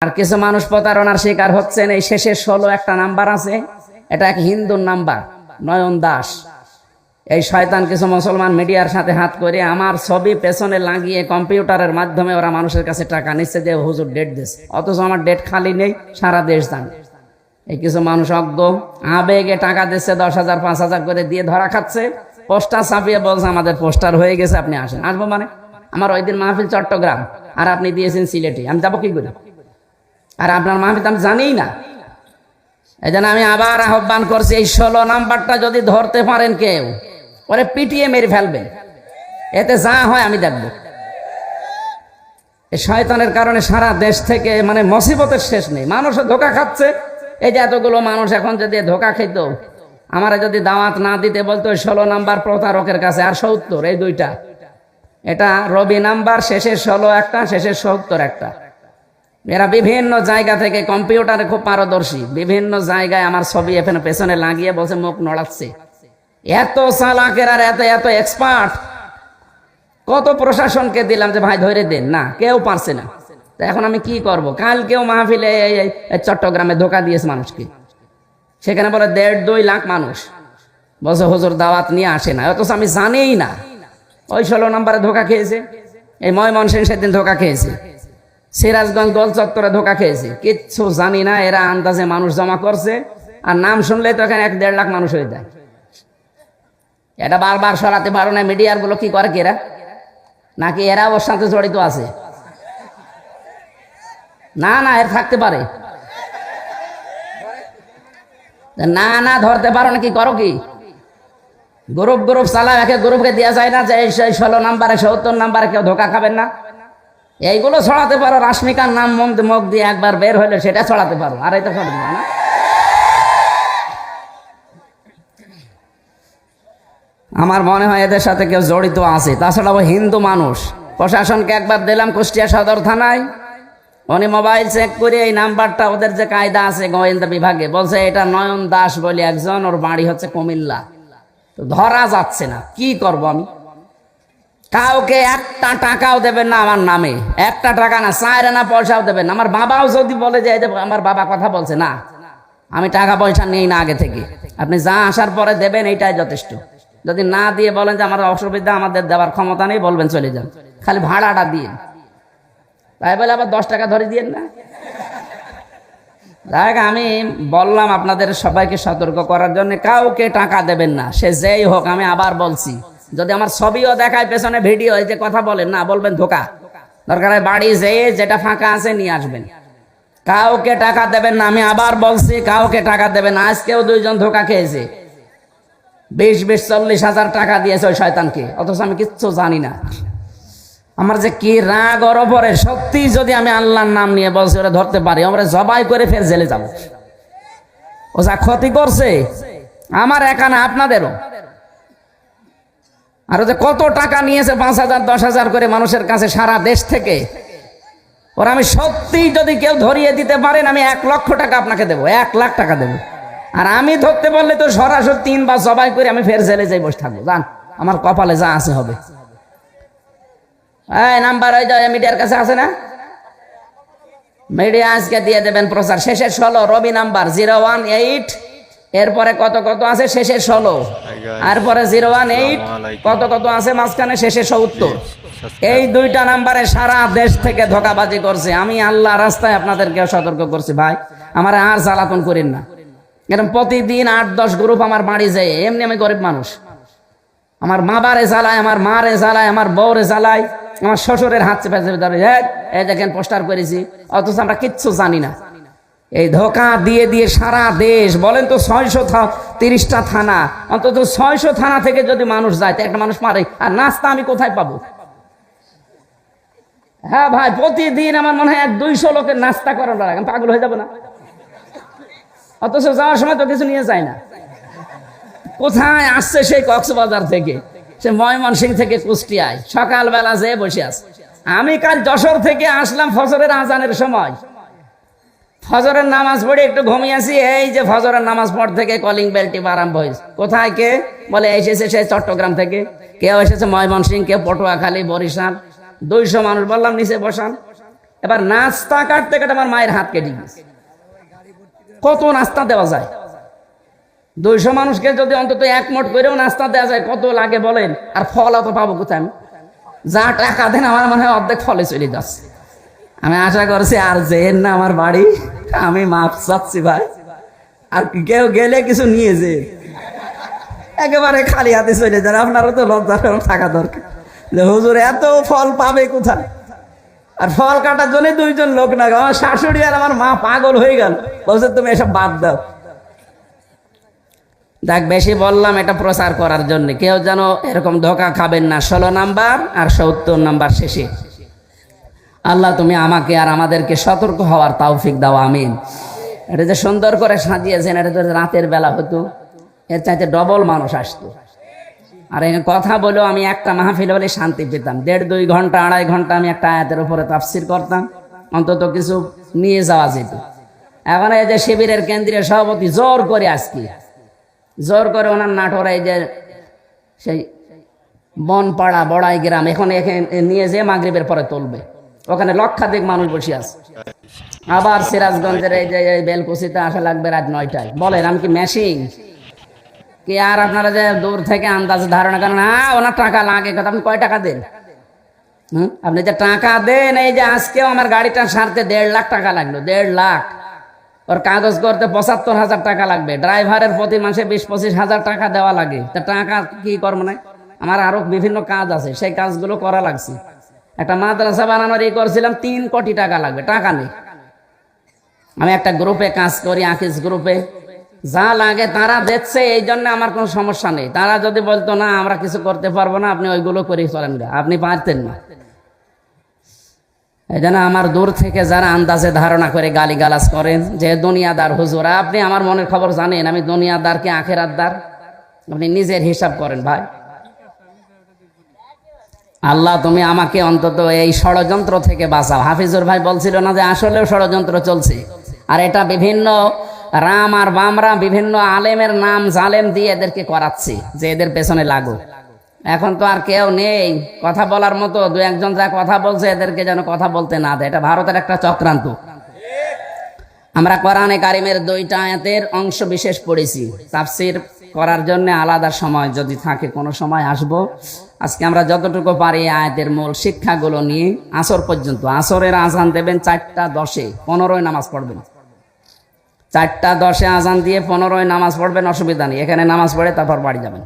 আর কিছু মানুষ প্রতারণার শিকার হচ্ছেন। এই শেষের 16 একটা নাম্বার আছে, এটা এক হিন্দুর নাম্বার, নয়ন দাস। এই শয়তান কিছু মুসলমান মিডিয়ার সাথে হাত করে আমার ছবি পেছনে লাগিয়ে কম্পিউটারের মাধ্যমে ওরা মানুষের কাছে টাকা নিচ্ছে যে হুজুর ডেট দিচ্ছে, অথচ আমার ডেট খালি নেই, সারা দেশ জানে। এই কিছু মানুষ অজ্ঞ আবেগে টাকা দিচ্ছে, 10,000 5,000 করে দিয়ে ধরা খাচ্ছে। পোস্টার ছাপিয়ে বলছে আমাদের পোস্টার হয়ে গেছে, আপনি আসেন। আসবো মানে আমার ওই দিন মাহফিল চট্টগ্রাম, আর আপনি দিয়েছেন সিলেটে, আমি যাবো কি করে? আর আপনার মাহফিল আমি জানিই না। এই জন্য আমি আবার আহ্বান করছি, এই 16 নাম্বারটা যদি ধরতে পারেন কেউ, ওরে পিটিয়ে মেরে ফেলবেন, এতে যা হয় আমি দেখব। এই শয়তানের কারণে সারা দেশ থেকে মানে মুসিবতের শেষ নেই, মানুষও ধোকা খাচ্ছে। এই যে এতগুলো মানুষ এখন যদি ধোকা খেত, আমারা যদি দাওয়াত না দিতে বলতো 16 নাম্বার প্রতারকের কাছে আর 70, এই দুইটা, এটা রবি নাম্বার, শেষের 16 একটা, শেষের 70 একটা। এরা বিভিন্ন জায়গা থেকে কম্পিউটারে খুব পারদর্শী, বিভিন্ন জায়গায় আমার ছবি এখানে পেছনে লাগিয়ে বলছে মুখ নড়াচ্ছে। এত চালাকের আর এত এত এক্সপার্ট, কত প্রশাসনকে দিলাম যে ভাই ধরে দেন, না কেউ পারছে না। তো এখন আমি কি করব? কালকেও মাহফিলে চট্টগ্রামে ধোকা দিয়েছে মানুষকে, সেখানে বলে 1.5-2 লাখ মানুষ বলছে হুজুর দাওয়াত নিয়ে আসে না, অথচ আমি জানিই না। ওই 16 নম্বরে ধোকা খেয়েছে, এই ময়মনসিংহ সেদিন ধোকা খেয়েছে, সিরাজগঞ্জ গোল চত্বরে ধোকা খেয়েছে, কিচ্ছু জানি না। এরা আন্দাজে মানুষ জমা করছে, আর নাম শুনলে তো এখানে 1-1.5 লাখ মানুষ হয়ে যায়। এটা বারবার সরাতে পারো না। মিডিয়ার গুলো কি করে এরা, নাকি এরা ওর সাথে জড়িত আছে? না না, এর থাকতে পারে না। না ধরতে পারো না, কি করো কি? গ্রুপ গ্রুপ চালাও, একে গ্রুপকে দেওয়া যায় না যে এই 16 নাম্বারে 70 নাম্বারে কেউ ধোকা খাবেন না। এইগুলো ছড়াতে পারো, রাশমিকার নাম মুখ দিয়ে একবার বের হইলে সেটা ছড়াতে পারো, আর এটা ছড়াতে পারো না। আমার মনে হয় এদের সাথে কেউ জড়িত আছে। তাছাড়া ও হিন্দু মানুষ। প্রশাসনকে একবার দিলাম কুষ্টিয়া সদর থানায়, উনি মোবাইল চেক করে এই নাম্বারটা, ওদের যে কায়দা আছে গোয়েন্দা বিভাগে, বলছে এটা নয়ন দাস বলে একজন, ওর বাড়ি হচ্ছে কুমিল্লা। তো ধরা যাচ্ছে না, কি করব আমি? কাউকে একটা টাকাও দেবেন না আমার নামে, একটা টাকা না, 4 আনা পয়সাও দেবেন না। আমার বাবাও যদি বলে যে আমার বাবা কথা বলছে, না আমি টাকা পয়সা নেই না আগে থেকে, আপনি যা আসার পরে দেবেন এইটাই যথেষ্ট। যদি না দিয়ে বলেন যে আমার অসুবিধা, আমাদের দেওয়ার ক্ষমতা নেই, বলবেন চলে যান, খালি ভাড়াটা দিয়ে। তাই বলে আবার 10 টাকা ধরে দিয়েন না। দেখ, আমি বললাম আপনাদের সবাইকে সতর্ক করার জন্য, কাউকে টাকা দেবেন না, সে যেই হোক। আমি আবার বলছি, যদি আমার ছবিও দেখায় পেছনে ভিডিও, এই যে কথা বলেন না, বলবেন ধোকা। দরকার হয় বাড়ি যেয়ে যেটা ফাঁকা আছে নিয়ে আসবেন, কাউকে টাকা দেবেন না। আমি আবার বলছি, কাউকে টাকা দেবেন না। আজকেও 2 জন ধোকা খেয়েছে, 20-40 হাজার টাকা দিয়েছে ওই শয়তানকে, অথচ আমি কিচ্ছু জানি না। আমার যে কি রাগ ওর ওপরে, সত্যি যদি আমি আল্লাহর নাম নিয়ে বলছি ওরা ধরতে পারি, আমরা জবাই করে ফের জেলে যাব। ও যা ক্ষতি করছে আমার একা না, আপনাদেরও। আর যে কত টাকা নিয়েছে, 5,000 10,000 করে মানুষের কাছে সারা দেশ থেকে। ওরা আমি সত্যি যদি কেউ ধরিয়ে দিতে পারেন, আমি 1 লক্ষ টাকা আপনাকে দেবো, 1 লাখ টাকা দেবো। আর আমি ধরতে পারলে তো সরাসরি 3 বার জবাই করে আমি ফের জেলে যাই বসে থাকবো। জান, আমার কপালে যা আছে হবে। এই নাম্বার ওই মিডিয়ার কাছে আছে না? মিডিয়া আজকে দিয়ে দেবেন প্রচার। শেষের 16 রবি নাম্বার 018, এরপরে কত কত আছে, শেষের 16, এরপরে 018 কত কত আছে মাঝখানে, শেষে 70। এই 2টা নাম্বারে সারা দেশ থেকে ধোকাবাজি করছে। আমি আল্লাহ রাস্তায় আপনাদেরকে সতর্ক করছি, ভাই আমার আর জ্বালাতন করেন না। এরকম প্রতিদিন 8-10 গ্রুপ আমার বাড়ি যায়। এমনি আমি গরিব মানুষ, আমার বাবারে জ্বালায়, আমার মারে জ্বালায়, আমার বউরে জ্বালায়, আমার শ্বশুরের হাত চেপে চেপে ধরে, এই দেখেন পোস্টার করেছি, অথচ আমরা কিচ্ছু জানি না। এই ধোকা দিয়ে দিয়ে সারা দেশ, বলেন তো 630টা থানা, অন্তত 600 থানা থেকে যদি মানুষ যায়, তো একটা মানুষ মারে, আর নাস্তা আমি কোথায় পাবো? হ্যাঁ ভাই, প্রতিদিন আমার মনে হয় 200 লোকের নাস্তা করার লাগে, আমি পাগল হয়ে যাবো না? অথচ যাওয়ার সময় তো কিছু নিয়ে যায় না। কোথায় আসছে সেই কক্সবাজার থেকে, সে ময়মনসিংহ থেকে কুষ্টিয়ায়, সকালবেলা যেয়ে বসে আছে। আমি কাল যশোর থেকে আসলাম ফজরের আজানের সময়, ফজরের নামাজ পড়ে একটু ঘুমিয়েছি। এই যে ফজরের নামাজ পড় থেকে কলিং বেল টিপা আরম্ভ হয়েছে। কোথায় কে বলে, এসেছে সে চট্টগ্রাম থেকে, কেউ এসেছে ময়মনসিংহ, কেউ পটুয়াখালী, বরিশাল, 200 মানুষ। বললাম নিচে বসান, এবার নাস্তা কাটতে কাটতে আমার মায়ের হাত কেটে গেছে। কত নাস্তা দেওয়া যায়? 200 মানুষকে যদি অন্তত এক মোট করেও নাস্তা দেওয়া যায় কত লাগে বলেন? আর ফল অত পাবো কোথায়? আমি যা টাকা দেন আমার মনে হয় অর্ধেক ফলে চলে যাচ্ছে। আমি আশা করছি আর যেন না আমার বাড়ি, আমি মাপ চাচ্ছি ভাই, আর কেউ গেলে কিছু নিয়ে যে একেবারে খালি হাতে চলে যান। আপনারও তো লজ্জা থাকা দরকার যে হুজুর এত ফল পাবে কোথায়? আর ফল কাটার জন্য 2 জন লোক না, আমার শাশুড়ি আর আমার মা পাগল হয়ে গেল, বলছে তুমি এসব বাদ দাও। দেখ, বেশি বললাম এটা প্রচার করার জন্য, কেউ যেন এরকম ধোকা খাবেন না। 16 নাম্বার আর 70 নাম্বার শেষে আল্লাহ তুমি আমাকে আর আমাদেরকে সতর্ক হওয়ার তৌফিক দাও, আমিন। এটা যে সুন্দর করে সাজিয়েছেন, এটা তো রাতের বেলা হতো, এর চাইতে ডবল মানুষ আসতো। আর এখানে কথা বলেও আমি একটা মাহফিল হলে শান্তি পেতাম। 1.5-2 ঘন্টা 2.5 ঘন্টা আমি একটা আয়াতের উপরে তাফসির করতাম, অন্তত কিছু নিয়ে যাওয়া যেত। এখন এই যে শিবিরের কেন্দ্রীয় সভাপতি জোর করে আজকে জোর করে ওনার নাটোর এই যে সেই বনপাড়া বড়াই গ্রাম এখন এখানে নিয়ে যেয়ে মাগরিবের পরে তুলবে, ওখানে লক্ষাধিক মানুষ বসে আছে। আবার সিরাজগঞ্জের এই যে বেলকুচিতে আসা লাগবে রাত 9টায়। বলেন আমি কি মেশিন কি? আর আপনারা যে দূর থেকে আন্দাজে ধারণা করেন হ্যাঁ ওনার টাকা লাগে, কথা আপনি কয় টাকা দেন? আপনি যে টাকা দেন, এই যে আজকেও আমার গাড়িটা সারতে 1.5 লাখ টাকা লাগলো, 1.5 লাখ। ওর কাগজ করতে 75,000 টাকা লাগবে, ড্রাইভারের প্রতি মাসে 20-25 হাজার টাকা দেওয়া লাগে। তা টাকা কি করবো না? আমার আরো বিভিন্ন কাজ আছে, সেই কাজগুলো করা লাগছে। একটা মাদ্রাসা বানানোর করছিলাম, 3 কোটি টাকা লাগবে, টাকা নেই। আমি একটা গ্রুপে কাজ করি, আকিস গ্রুপে, যা লাগে তারা দেখছে, এই জন্য আমার কোনো সমস্যা নেই। তারা যদি বলতো না আমরা কিছু করতে পারবো না, আপনি ওইগুলো করে চলেন, আপনি পারতেন না। এই জন্য আমার দূর থেকে যারা আন্দাজে ধারণা করে গালিগালাজ করেন যে দুনিয়াদার হুজুর, আপনি আমার মনের খবর জানেন, আমি দুনিয়াদার কি আখেরাতদার? আপনি নিজের হিসাব করেন ভাই। আল্লাহ তুমি আমাকে অন্তত এই ষড়যন্ত্র থেকে বাঁচাও। হাফিজুর ভাই বলছিল না যে আসলেও ষড়যন্ত্র চলছে, আর এটা বিভিন্ন রাম আর বামরা বিভিন্ন আলেমের নাম জালেম দিয়ে এদেরকে করাচ্ছে যে এদের পেছনে লাগো। এখন তো আর কেউ নেই কথা বলার মতো, 2-1 যা কথা বলছে এদেরকে যেন কথা বলতে না দেয়। এটা ভারতের একটা চক্রান্ত। আমরা কোরআনে কারিমের 2টা আয়াতের অংশ বিশেষ পড়েছি, তাফসীর করার জন্য আলাদা সময় যদি থাকে কোনো সময় আসবো। আজকে আমরা যতটুকু পারি আয়াতের মূল শিক্ষাগুলো নিয়ে আসর পর্যন্ত। আসরের আজান দেবেন 4টা 10-এ, 15-য় নামাজ পড়বেন। 4টা 10-এ আজান দিয়ে 15-য় নামাজ পড়বেন, অসুবিধা নেই। এখানে নামাজ পড়ে তারপর বাড়ি যাবেন।